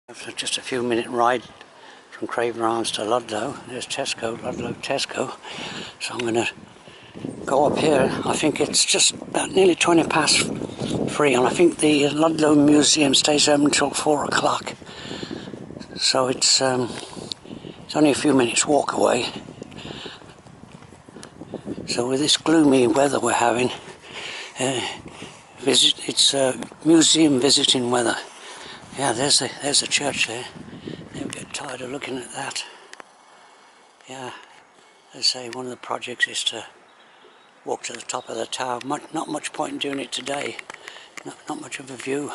After just a few minute ride from Craven Arms to Ludlow, there's Tesco, Ludlow Tesco. So I'm going to go up here. I think it's just about nearly 20 past 3, and I think the Ludlow Museum stays open until 4 o'clock. So it's only a few minutes walk away. So with this gloomy weather we're having, it's museum visiting weather. Yeah, there's a church there. Never get tired of looking at that. Yeah, as I say, one of the projects is to walk to the top of the tower. Not much point in doing it today. Not much of a view.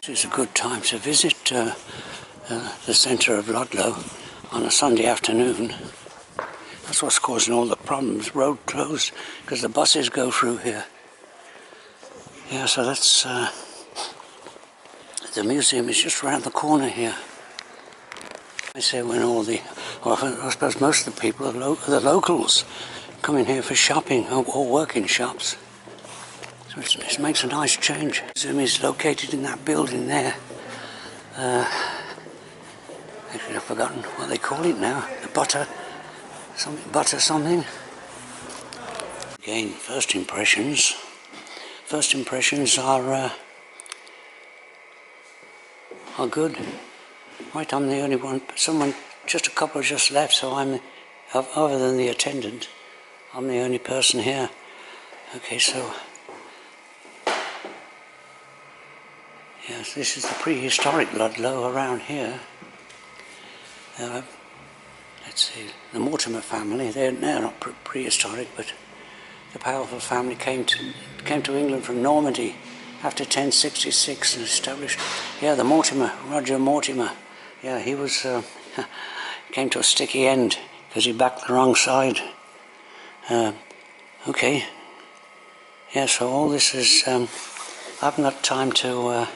This is a good time to visit the centre of Ludlow on a Sunday afternoon. That's what's causing all the problems. Road closed because the buses go through here. Yeah, so that's the museum is just around the corner here. I say when all the, well, I suppose most of the people are the locals coming here for shopping or work in shops. So it makes a nice change. The museum is located in that building there. Actually, I've forgotten what they call it now. The butter something. Again, first impressions. First impressions are good. Right, I'm the only one. Just a couple just left, so other than the attendant, I'm the only person here. Okay, so yes, this is the prehistoric Ludlow around here. Let's see, the Mortimer family. They're not prehistoric, but the powerful family came to England from Normandy after 1066 and established. Yeah, the Mortimer, Roger Mortimer. Yeah, he was came to a sticky end because he backed the wrong side. Okay. Yeah, so all this is. I haven't got time to.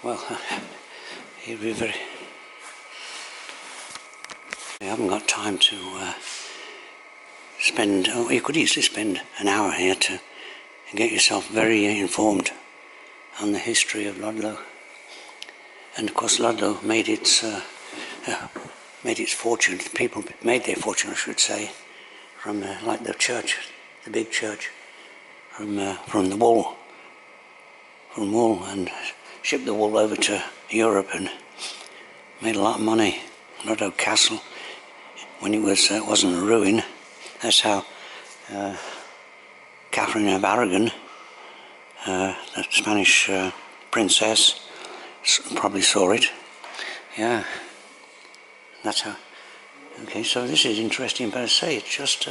Well, it'd be very. I haven't got time to spend. Oh, you could easily spend an hour here to get yourself very informed on the history of Ludlow. And of course, Ludlow made its fortune. People made their fortune, I should say, from like the church, the big church, from the wool, and shipped the wool over to Europe and made a lot of money. Ludlow Castle, when it wasn't a ruin, that's how Catherine of Aragon, the Spanish princess, probably saw it. Yeah, that's how. Okay, so this is interesting, but I say it's just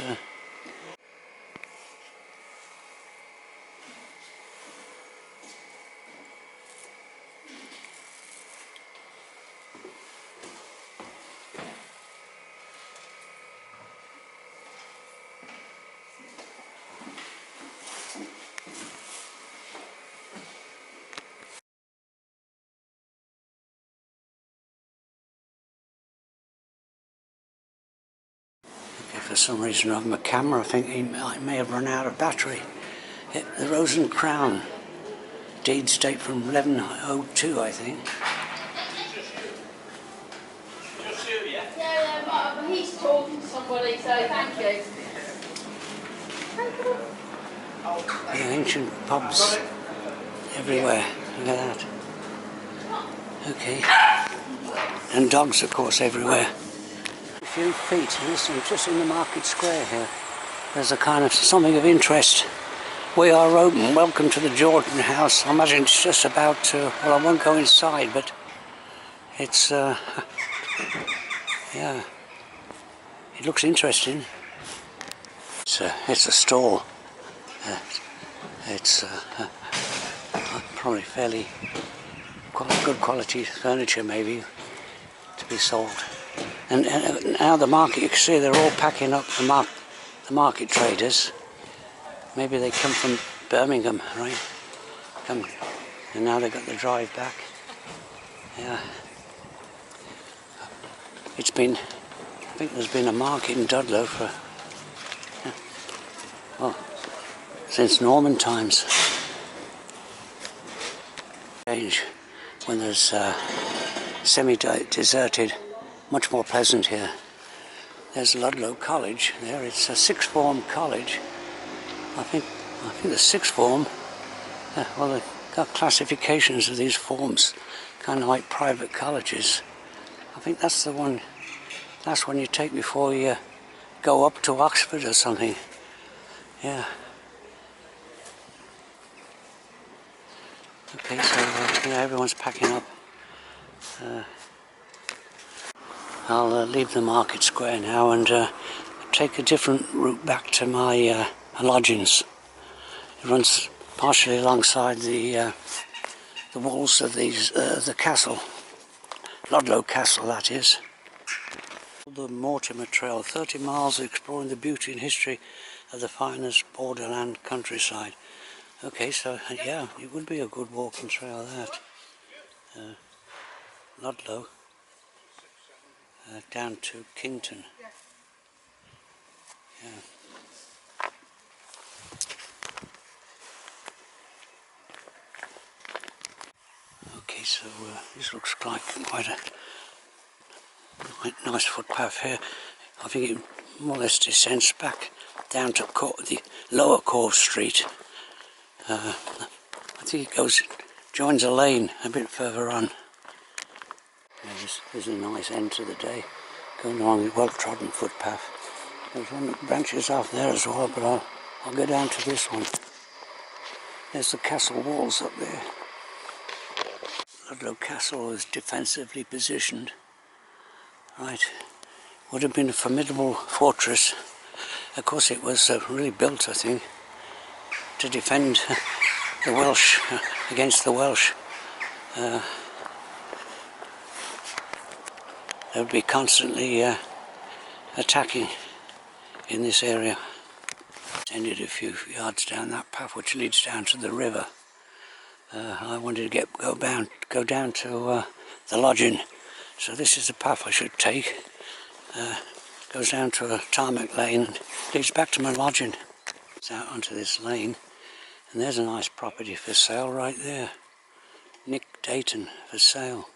for some reason on my camera, I think it may have run out of battery. The Rose and Crown, deeds date from 1102, I think. Yeah, but he's talking to somebody, so thank you. The ancient pubs everywhere. Look at that. Okay. And dogs, of course, everywhere. A few feet, listen, just in the market square here, there's a kind of something of interest. We are open. Welcome to the Jordan House. I imagine it's just about to, well, I won't go inside, but it's, yeah, it looks interesting. It's a stall. It's probably fairly good quality furniture, maybe, to be sold. And now the market, you can see they're all packing up the market traders. Maybe they come from Birmingham, right? And now they've got the drive back. Yeah. I think there's been a market in Ludlow for, well, since Norman times. Change. when there's semi-deserted, much more pleasant here. There's Ludlow College there. It's a sixth form college. I think the sixth form, well, they've got classifications of these forms, kind of like private colleges. I think that's the one you take before you go up to Oxford or something. Yeah. Okay, so yeah, everyone's packing up. I'll leave the market square now and take a different route back to my lodgings. It runs partially alongside the walls of the castle, Ludlow Castle, that is. The Mortimer Trail, 30 miles exploring the beauty and history of the finest borderland countryside. Okay, so yeah, it would be a good walking trail, that. Ludlow, down to Kington. Yeah. Okay, so this looks like quite nice footpath here. I think it more or less descends back down to the lower Corve Street. I think it joins a lane a bit further on. Yeah, this is a nice end to the day, going along the well-trodden footpath. There's one that branches off there as well, but I'll go down to this one. There's the castle walls up there. Ludlow Castle is defensively positioned. Right, would have been a formidable fortress. Of course, it was really built, I think, to defend the Welsh against the Welsh. They would be constantly attacking in this area. Ended a few yards down that path which leads down to the river. I wanted to go down to the lodging, so this is the path I should take. Goes down to a tarmac lane and leads back to my lodging. It's out onto this lane, and there's a nice property for sale right there. Nick Dayton for sale.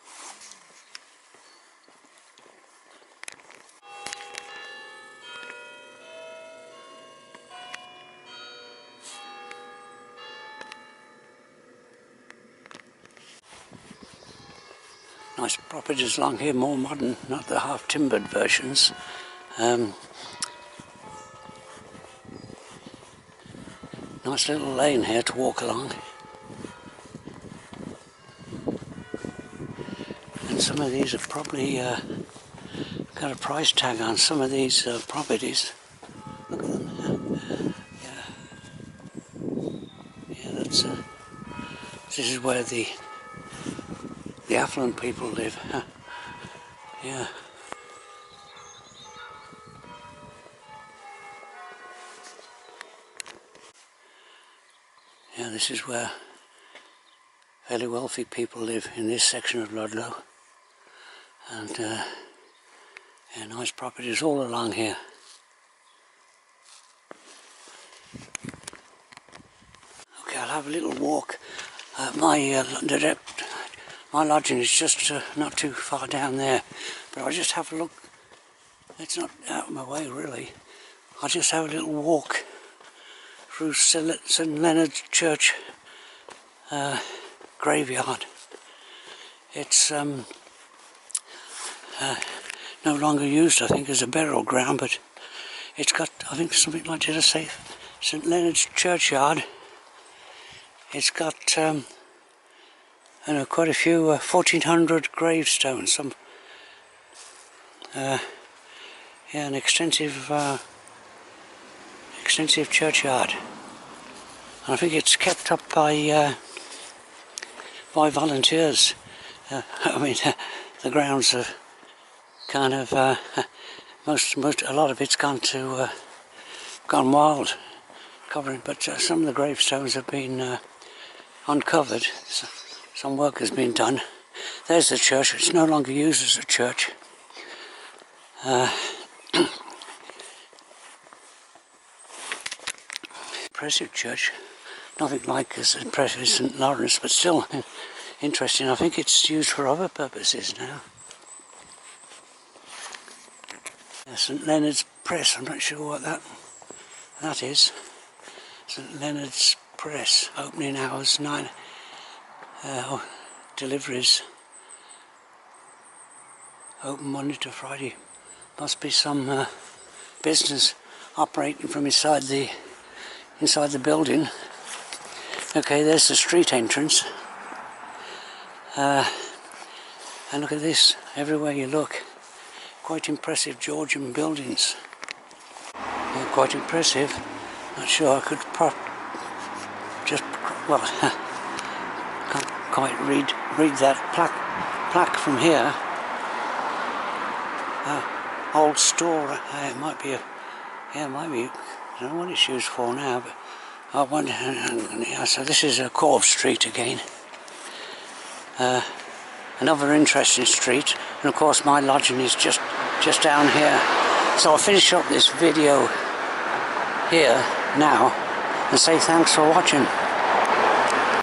Nice properties along here, more modern, not the half-timbered versions. Nice little lane here to walk along. And some of these are probably got a price tag on some of these properties. Look at them. Yeah, that's this is where the affluent people live. Yeah. Yeah, this is where fairly wealthy people live, in this section of Ludlow. And yeah, nice properties all along here. Okay, I'll have a little walk. My lodging is just not too far down there, but I'll just have a look. It's not out of my way really. I'll just have a little walk through St Leonard's Church graveyard. It's no longer used, I think, as a burial ground, but it's got, I think, something like, did I say, St Leonard's Churchyard. It's got quite a few 1400 gravestones. Some yeah, an extensive churchyard. And I think it's kept up by volunteers. I mean, the grounds are kind of a lot of it's gone wild, covering. But some of the gravestones have been uncovered. So some work has been done. There's the church. It's no longer used as a church. Impressive church. Nothing like as impressive as St Lawrence, but still, interesting. I think it's used for other purposes now. St Leonard's Press, I'm not sure what that is. St Leonard's Press, opening hours 9, deliveries open Monday to Friday. Must be some business operating from inside the building. Okay, there's the street entrance. And look at this, everywhere you look. Quite impressive Georgian buildings. Yeah, quite impressive. Not sure I could can't quite read that plaque from here. Old store. It might be it might be. I don't know what it's used for now, but I wonder. Yeah, so this is a Corv Street again. Another interesting street, and of course my lodging is just down here. So I'll finish up this video here now and say thanks for watching.